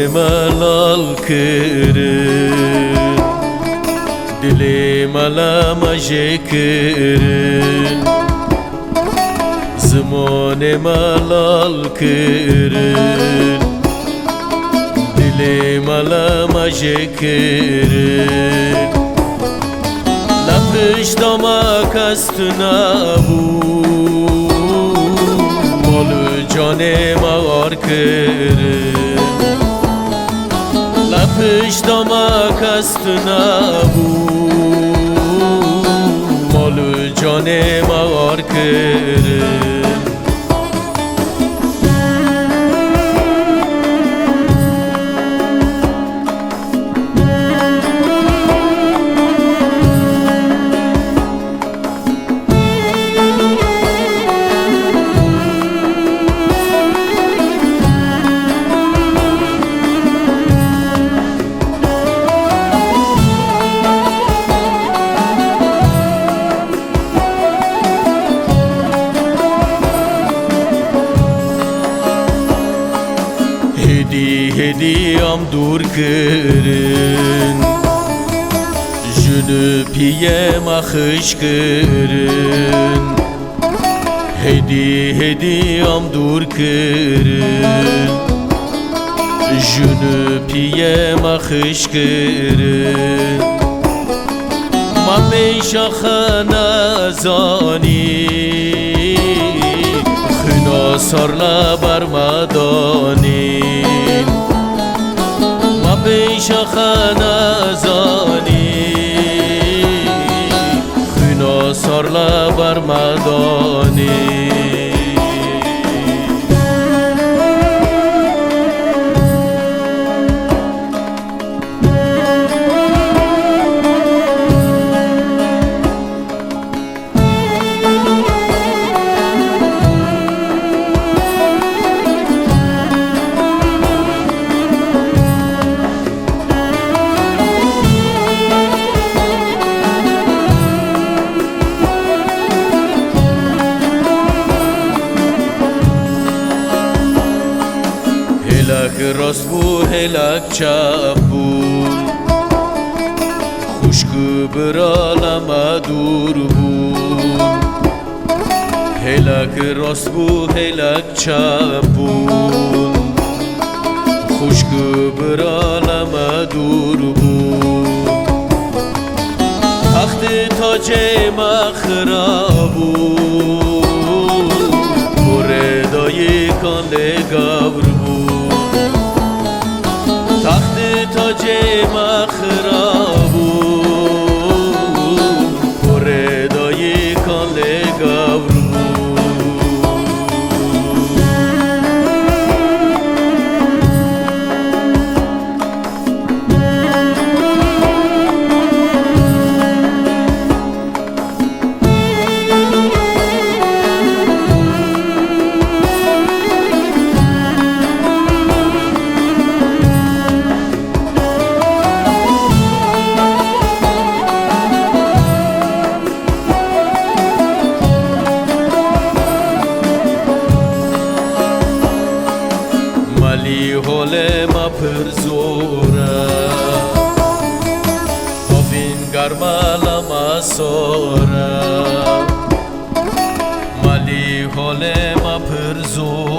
ملال کرن دل ملامجه کرن زمان ملال کرن دل ملامجه کرن لپش دامک است نبود مال جان مغار کرن لپش دامک است نبود مال جان مغار کرن هدیم دور کرن جنو پیم خش کرن هدیم دور کرن جنو پیم خش کرن ما میشه خنزانی خنا سرلا برمدانی پیش خنزانی خینا سرلا برمدانی هلک راست بو هلک چپ بود خشک برالم دور بود هلک راست بو هلک چپ بود خشک برالم دور بود تخت تاج مخرب بود بردای کانده گبر بود تخت تاج مخرب بود بردای کانده گبر بود مالی حال ما پر زوره خوابین گرمال ما سوره مالی حال ما پر زوره